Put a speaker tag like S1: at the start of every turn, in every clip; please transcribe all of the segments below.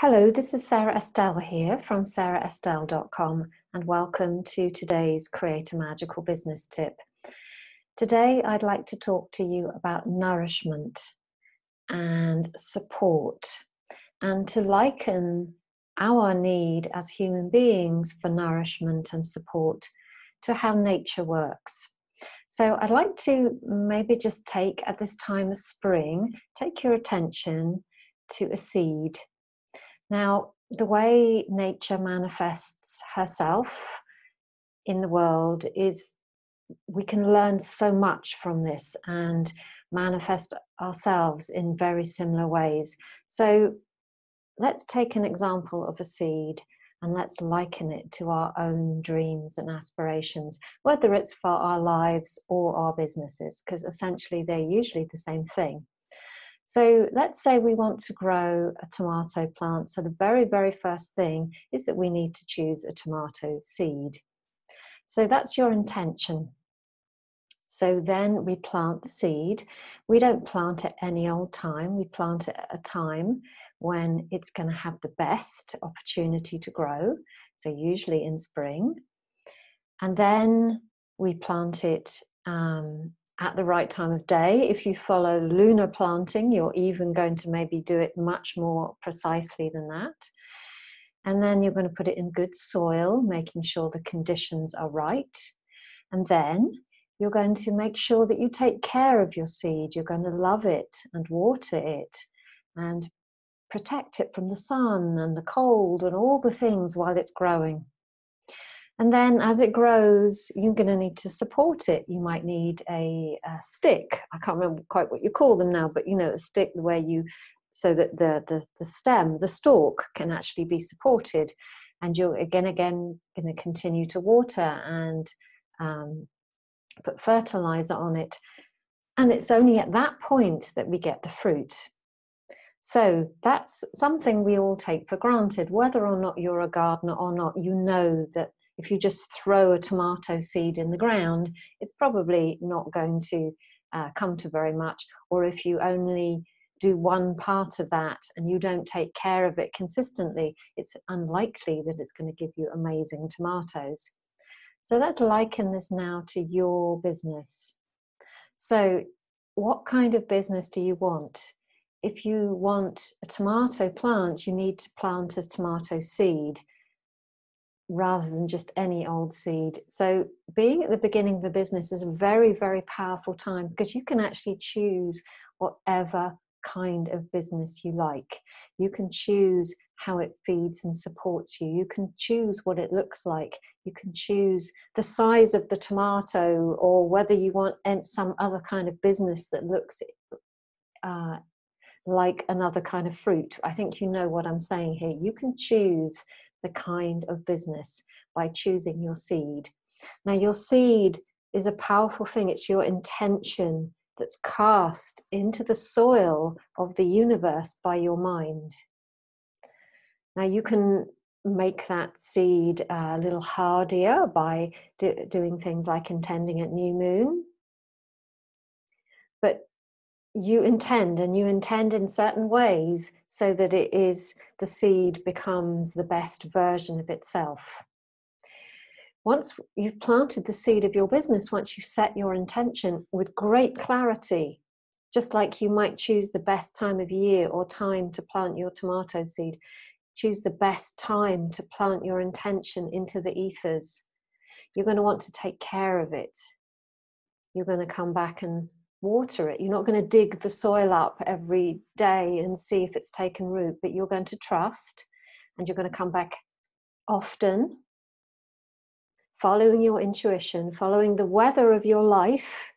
S1: Hello, this is Sara Estelle here from saraestelle.com, and welcome to today's Create a Magical Business Tip. Today I'd like to talk to you about nourishment and support, and to liken our need as human beings for nourishment and support to how nature works. So I'd like to maybe just take, at this time of spring, take your attention to a seed. Now, the way nature manifests herself in the world is we can learn so much from this and manifest ourselves in very similar ways. So let's take an example of a seed and let's liken it to our own dreams and aspirations, whether it's for our lives or our businesses, because essentially they're usually the same thing. So let's say we want to grow a tomato plant. So the very, very first thing is that we need to choose a tomato seed. So that's your intention. So then we plant the seed. We don't plant at any old time. We plant it at a time when it's going to have the best opportunity to grow. So usually in spring. And then we plant it at the right time of day. If you follow lunar planting, you're even going to maybe do it much more precisely than that. And then you're going to put it in good soil, making sure the conditions are right. And then you're going to make sure that you take care of your seed. You're going to love it and water it and protect it from the sun and the cold and all the things while it's growing. And then as it grows, you're going to need to support it. You might need a stick. I can't remember quite what you call them now, but you know, a stick where you, so that the stem, the stalk can actually be supported. And you're again going to continue to water and put fertilizer on it. And it's only at that point that we get the fruit. So that's something we all take for granted. Whether or not you're a gardener or not, you know that if you just throw a tomato seed in the ground, it's probably not going to come to very much. Or if you only do one part of that and you don't take care of it consistently, it's unlikely that it's going to give you amazing tomatoes. So let's liken this now to your business. So what kind of business do you want? If you want a tomato plant, you need to plant a tomato seed rather than just any old seed. So being at the beginning of a business is a very, very powerful time because you can actually choose whatever kind of business you like. You can choose how it feeds and supports you. You can choose what it looks like. You can choose the size of the tomato, or whether you want some other kind of business that looks like another kind of fruit. I think you know what I'm saying here. You can choose the kind of business by choosing your seed. Now, your seed is a powerful thing. It's your intention that's cast into the soil of the universe by your mind. Now, you can make that seed a little hardier by doing things like intending at new moon. But you intend in certain ways so that the seed becomes the best version of itself. Once you've planted the seed of your business, once you set your intention with great clarity, just like you might choose the best time of year or time to plant your tomato seed, choose the best time to plant your intention into the ethers. You're going to want to take care of it. You're going to come back and water it. You're not going to dig the soil up every day and see if it's taken root, but you're going to trust, and you're going to come back often, following your intuition, following the weather of your life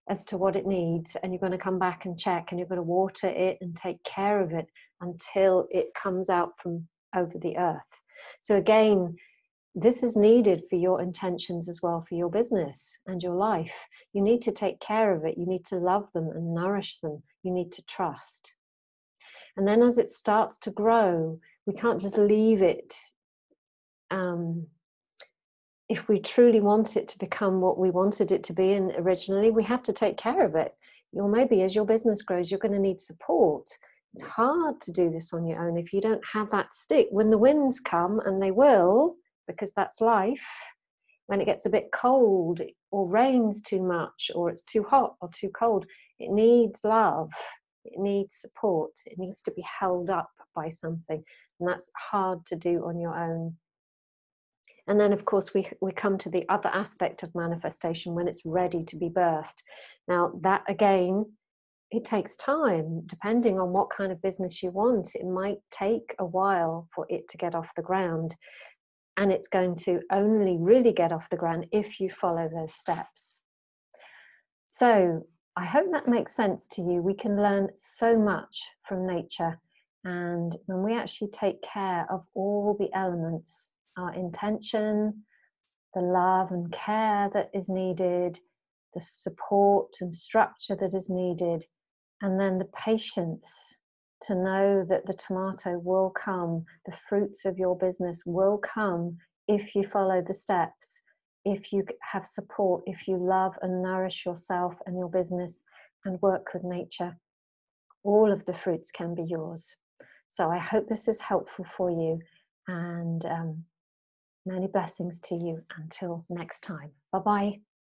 S1: as to what it needs, and you're going to come back and check, and you're going to water it and take care of it until it comes out from over the earth. So again, this is needed for your intentions as well, for your business and your life. You need to take care of it. You need to love them and nourish them. You need to trust. And then as it starts to grow, we can't just leave it. If we truly want it to become what we wanted it to be originally, we have to take care of it. Maybe as your business grows, you're going to need support. It's hard to do this on your own if you don't have that stick. When the winds come, and they will, because that's life, when it gets a bit cold or rains too much or it's too hot or too cold, it needs love, it needs support, it needs to be held up by something, and that's hard to do on your own. And then, of course, we come to the other aspect of manifestation when it's ready to be birthed. Now, that again, it takes time, depending on what kind of business you want. It might take a while for it to get off the ground. And it's going to only really get off the ground if you follow those steps. So I hope that makes sense to you. We can learn so much from nature. And when we actually take care of all the elements, our intention, the love and care that is needed, the support and structure that is needed, and then the patience to know that the tomato will come, the fruits of your business will come if you follow the steps, if you have support, if you love and nourish yourself and your business and work with nature. All of the fruits can be yours. So I hope this is helpful for you, and many blessings to you until next time. Bye-bye.